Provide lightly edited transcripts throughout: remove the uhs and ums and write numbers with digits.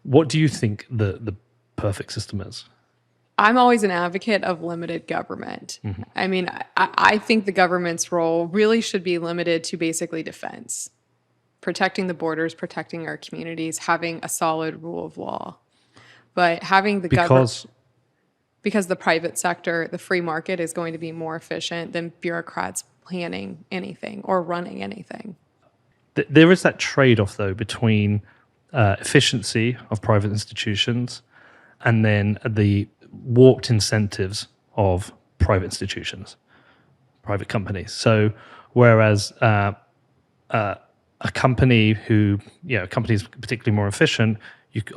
What do you think the perfect system is? I'm always an advocate of limited government. I mean, I think the government's role really should be limited to basically defense, protecting the borders, protecting our communities, having a solid rule of law. But having the government, Because because the private sector, the free market is going to be more efficient than bureaucrats planning anything or running anything. there is that trade-off, though, between efficiency of private institutions and then the warped incentives of private institutions, private companies. So whereas a company who, a company is particularly more efficient,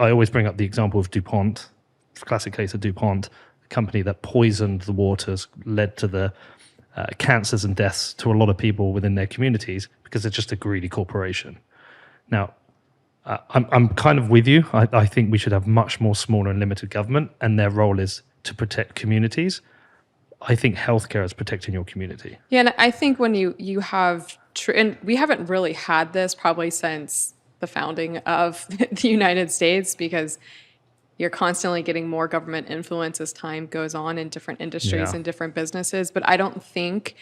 I always bring up the example of DuPont, classic case of DuPont, a company that poisoned the waters, led to the cancers and deaths to a lot of people within their communities because it's just a greedy corporation. Now, I'm kind of with you. I think we should have much more smaller and limited government, and their role is to protect communities. I think healthcare is protecting your community. Yeah, and I think when you have, and we haven't really had this probably since the founding of the United States, because you're constantly getting more government influence as time goes on in different industries Yeah. and different businesses. But I don't think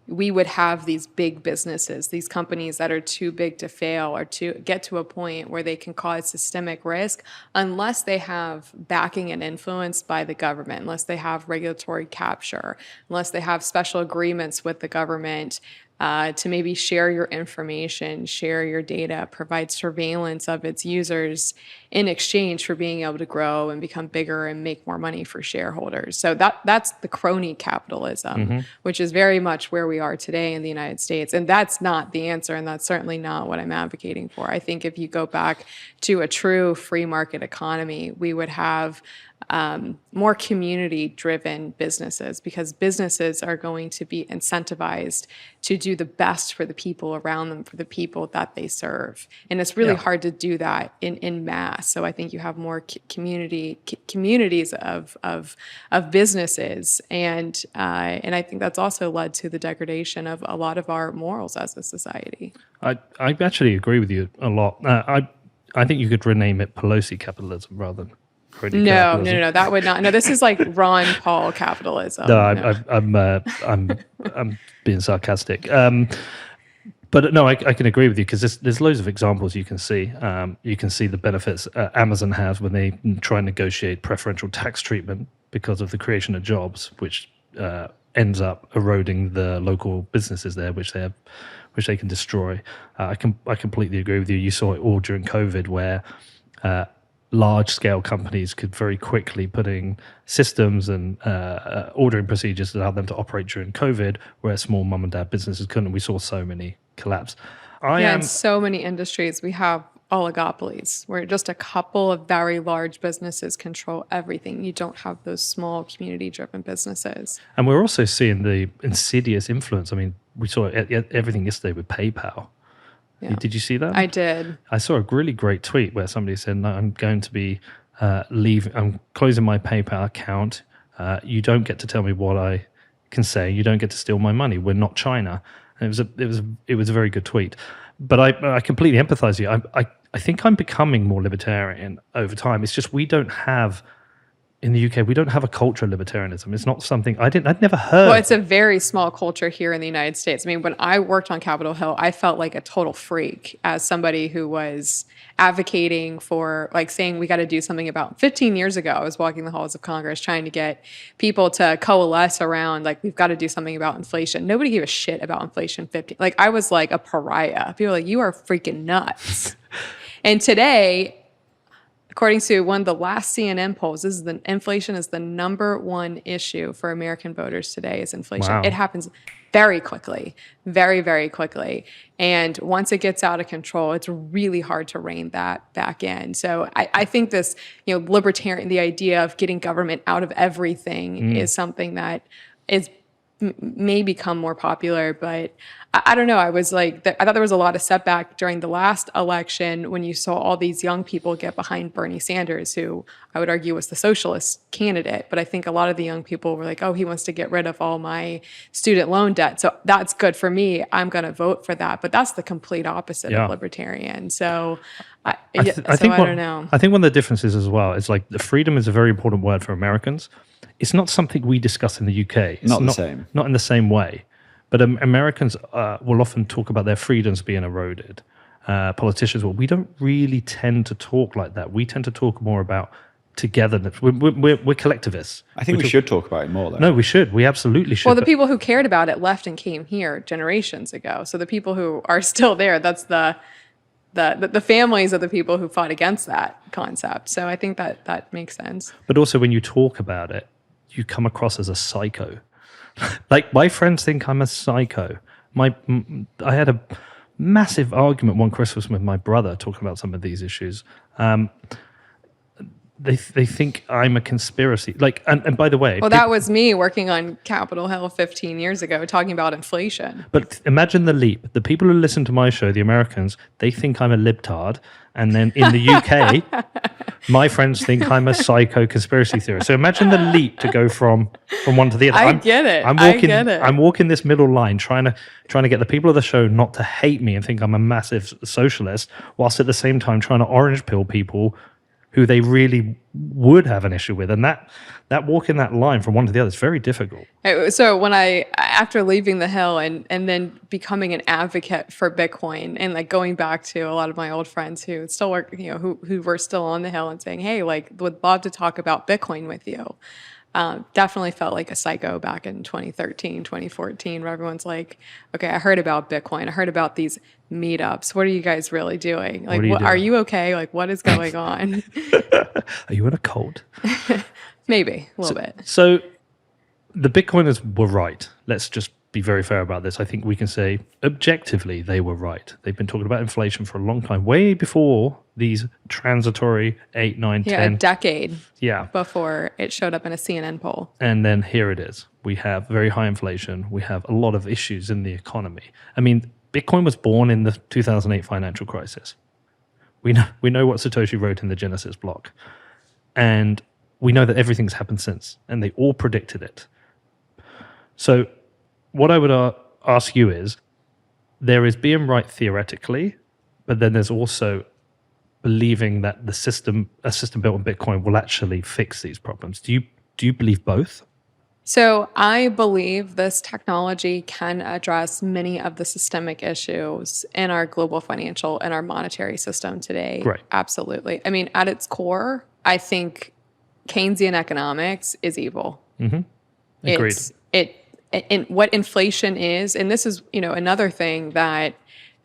we would have these big businesses, these companies that are too big to fail or to get to a point where they can cause systemic risk unless they have backing and influence by the government, unless they have regulatory capture, unless they have special agreements with the government to maybe share your information, share your data, provide surveillance of its users in exchange for being able to grow and become bigger and make more money for shareholders. So that's the crony capitalism, which is very much where we are today in the United States. And that's not the answer, and that's certainly not what I'm advocating for. I think if you go back to a true free market economy, we would have more community-driven businesses, because businesses are going to be incentivized to do the best for the people around them, for the people that they serve. And it's really hard to do that in mass. So I think you have more communities of businesses, and I think that's also led to the degradation of a lot of our morals as a society. I actually agree with you a lot. I think you could rename it Pelosi capitalism rather than crony capitalism. No, that would not. No, this is like Ron Paul capitalism. No, No. I'm being sarcastic. But no, I can agree with you, because there's loads of examples you can see. You can see the benefits Amazon has when they try and negotiate preferential tax treatment because of the creation of jobs, which ends up eroding the local businesses there, which they can destroy. I completely agree with you. You saw it all during COVID, where large-scale companies could very quickly put in systems and ordering procedures that allowed them to operate during COVID, where small mum and dad businesses couldn't. We saw so many collapse. In so many industries, we have oligopolies where just a couple of very large businesses control everything. You don't have those small community-driven businesses. And we're also seeing the insidious influence. I mean, we saw everything yesterday with PayPal. Yeah. Did you see that? I did. I saw a really great tweet where somebody said, "No, I'm going to be I'm closing my PayPal account. You don't get to tell me what I can say. You don't get to steal my money. We're not China." And it was a very good tweet. But I completely empathize with you. I think I'm becoming more libertarian over time. It's just we don't have, in the UK, we don't have a culture of libertarianism. It's not something I'd never heard. Well, it's a very small culture here in the United States. I mean, when I worked on Capitol Hill, I felt like a total freak as somebody who was advocating for, like, saying we got to do something about. 15 years ago, I was walking the halls of Congress trying to get people to coalesce around, like, we've got to do something about inflation. Nobody gave a shit about inflation 15. Like, I was like a pariah. People were like, you are freaking nuts. And today, according to one of the last CNN polls, inflation is the number one issue for American voters today is inflation. Wow. It happens very quickly, very, very quickly. And once it gets out of control, it's really hard to rein that back in. So I think this, libertarian, the idea of getting government out of everything is something that may become more popular, but I don't know. I was like, I thought there was a lot of setback during the last election when you saw all these young people get behind Bernie Sanders, who I would argue was the socialist candidate. But I think a lot of the young people were like, oh, he wants to get rid of all my student loan debt. So that's good for me. I'm going to vote for that. But that's the complete opposite Yeah. of libertarian. So I think don't know. I think one of the differences as well is like the freedom is a very important word for Americans. It's not something we discuss in the UK. It's Not the same. Not in the same way. But Americans will often talk about their freedoms being eroded. Politicians will. We don't really tend to talk like that. We tend to talk more about togetherness. We're collectivists. I think we should talk about it more, though. No, we should. We absolutely should. Well, the people who cared about it left and came here generations ago. So the people who are still there, that's the families of the people who fought against that concept. So I think that makes sense. But also when you talk about it, you come across as a psycho. Like my friends think I'm a psycho. I had a massive argument one Christmas with my brother talking about some of these issues. They think I'm a conspiracy. Like, and by the way, Well, that was me working on Capitol Hill 15 years ago, talking about inflation. but imagine the leap. The people who listen to my show, the Americans, they think I'm a libtard, and then in the UK, my friends think I'm a psycho conspiracy theorist. So imagine the leap to go from one to the other. I get it. I get it. I'm walking this middle line, trying to get the people of the show not to hate me and think I'm a massive socialist, whilst at the same time trying to orange pill people who they really would have an issue with. And that walking that line from one to the other is very difficult. So when after leaving the Hill and then becoming an advocate for Bitcoin and like going back to a lot of my old friends who still work, who were still on the Hill and saying, hey, like would love to talk about Bitcoin with you. Definitely felt like a psycho back in 2013, 2014, where everyone's like, okay, I heard about Bitcoin. I heard about these meetups. What are you guys really doing? Like, are you okay? Like, what is going on? Are you in a cult? Maybe a little bit. So the Bitcoiners were right. Let's just be very fair about this. I think we can say objectively they were right. They've been talking about inflation for a long time, way before these transitory 8, 9, 10. A decade Yeah. before it showed up in a CNN poll. And then here it is. We have very high inflation. We have a lot of issues in the economy. I mean, Bitcoin was born in the 2008 financial crisis. We know what Satoshi wrote in the Genesis block. And we know that everything's happened since. And they all predicted it. So what I would ask you is, there is being right theoretically, but then there's also believing that a system built on Bitcoin will actually fix these problems. Do you believe both? So I believe this technology can address many of the systemic issues in our global financial and our monetary system today. Right. Absolutely. I mean, at its core, I think Keynesian economics is evil. Mm-hmm. Agreed. And what inflation is, and this is, another thing that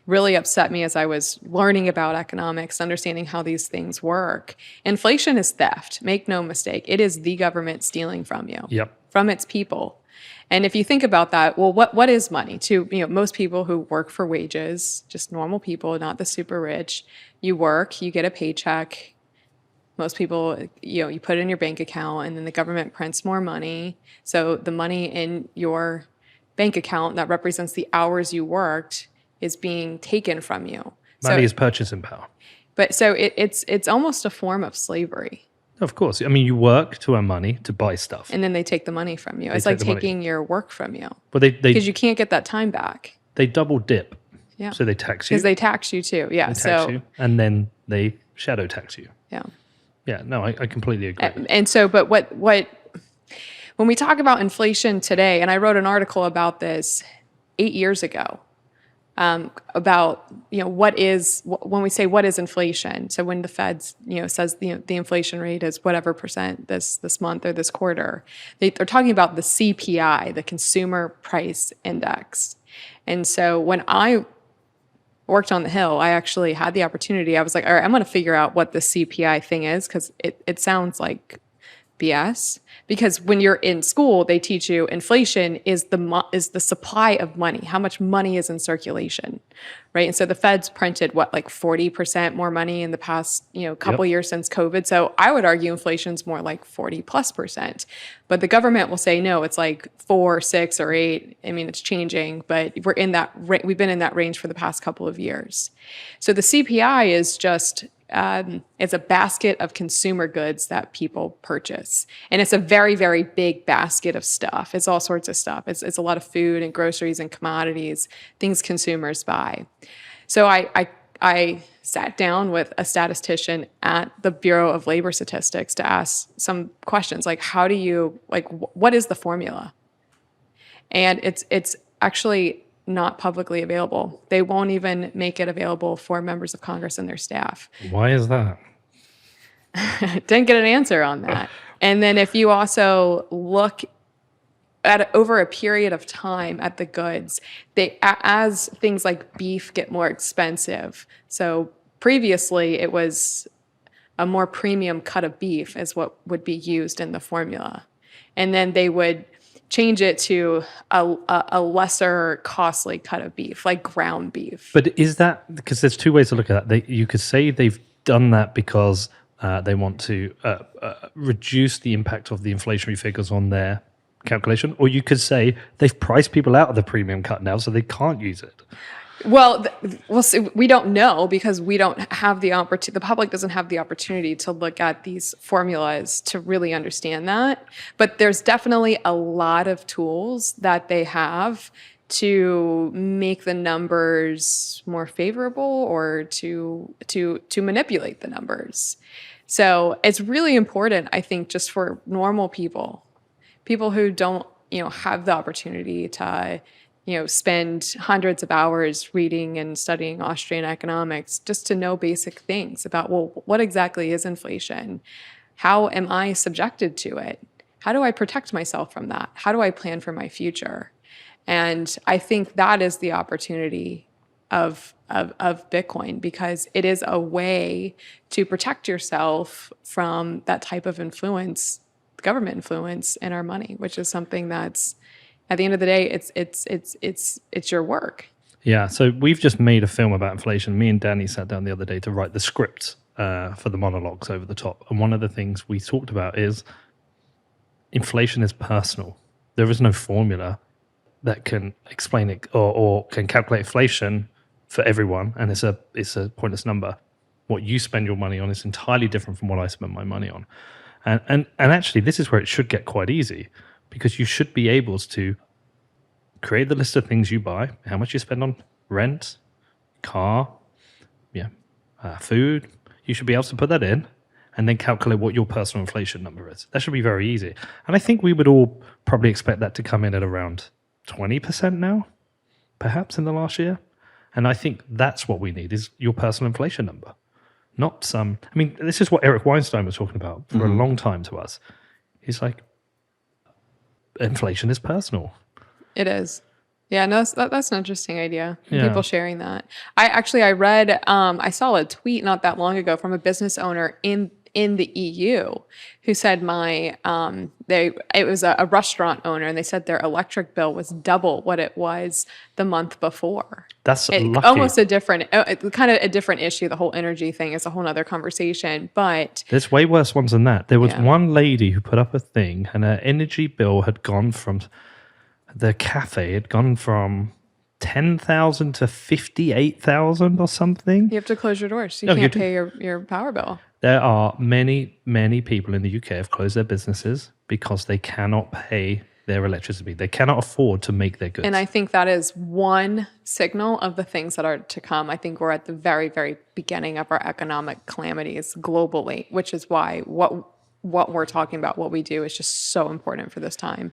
really upset me as I was learning about economics, understanding how these things work. Inflation is theft. Make no mistake. It is the government stealing from you. Yep. From its people. And if you think about that, well, what is money? To most people who work for wages, just normal people, not the super rich, you work, you get a paycheck. Most people, you put it in your bank account and then the government prints more money. So the money in your bank account that represents the hours you worked is being taken from you. Money is purchasing power. But so it's almost a form of slavery. Of course. I mean, you work to earn money to buy stuff. And then they take the money from you. It's like taking your work from you. But because you can't get that time back. They double dip. Yeah. So they tax you. Because they tax you too. Yeah. They tax you, and then they shadow tax you. Yeah. Yeah. No, I completely agree. And so, but what when we talk about inflation today, and I wrote an article about this 8 years ago, about when we say what is inflation. So when the Fed says the inflation rate is whatever percent this month or this quarter, they're talking about the CPI, the Consumer Price Index. And so when I worked on the Hill, I actually had the opportunity. I was like, all right, I'm going to figure out what the CPI thing is because it sounds like BS, because when you're in school, they teach you inflation is the supply of money, how much money is in circulation, right? And so the Fed's printed what, like 40% more money in the past, couple Yep. years since COVID. So I would argue inflation's more like 40+%. But the government will say no, it's like 4, 6, or 8. I mean, it's changing, but we've been in that range for the past couple of years. So the CPI is just it's a basket of consumer goods that people purchase. And it's a very, very big basket of stuff. It's all sorts of stuff. It's a lot of food and groceries and commodities, things consumers buy. So I sat down with a statistician at the Bureau of Labor Statistics to ask some questions like, what is the formula? And it's actually not publicly available. They won't even make it available for members of Congress and their staff. Why is that? Didn't get an answer on that. And then if you also look at over a period of time at the goods, as things like beef get more expensive. So previously it was a more premium cut of beef is what would be used in the formula. And then they would change it to a lesser costly cut of beef, like ground beef. But is that because there's two ways to look at that? You could say they've done that because they want to reduce the impact of the inflationary figures on their calculation, or you could say they've priced people out of the premium cut now, so they can't use it. Well, we don't know because we don't have the opportunity. The public doesn't have the opportunity to look at these formulas to really understand that. But there's definitely a lot of tools that they have to make the numbers more favorable or to manipulate the numbers. So it's really important, I think, just for normal people who don't, have the opportunity to spend hundreds of hours reading and studying Austrian economics just to know basic things about, well, what exactly is inflation? How am I subjected to it? How do I protect myself from that? How do I plan for my future? And I think that is the opportunity of Bitcoin, because it is a way to protect yourself from that type of influence, government influence in our money, which is something that's, at the end of the day, it's your work. Yeah, so we've just made a film about inflation. Me and Danny sat down the other day to write the script for the monologues over the top. And one of the things we talked about is inflation is personal. There is no formula that can explain it or can calculate inflation for everyone, and it's a pointless number. What you spend your money on is entirely different from what I spend my money on. And actually, this is where it should get quite easy, because you should be able to create the list of things you buy, how much you spend on rent, car, food. You should be able to put that in and then calculate what your personal inflation number is. That should be very easy. And I think we would all probably expect that to come in at around 20% now, perhaps in the last year. And I think that's what we need, is your personal inflation number. Not some, I mean, this is what Eric Weinstein was talking about for a long time to us. He's like, inflation is personal. It is. Yeah, no, that's an interesting idea. Yeah. People sharing that. I read, I saw a tweet not that long ago from a business owner in the EU who said it was a restaurant owner, and they said their electric bill was double what it was the month before. That's lucky. Almost a different issue. The whole energy thing is a whole other conversation, but there's way worse ones than that. There was one lady who put up a thing, and her energy bill had gone from the cafe had gone from 10,000 to 58,000 or something. You have to close your doors. You can't pay your power bill. There are many, many people in the UK have closed their businesses because they cannot pay their electricity. They cannot afford to make their goods. And I think that is one signal of the things that are to come. I think we're at the very, very beginning of our economic calamities globally, which is why what we're talking about, what we do, is just so important for this time.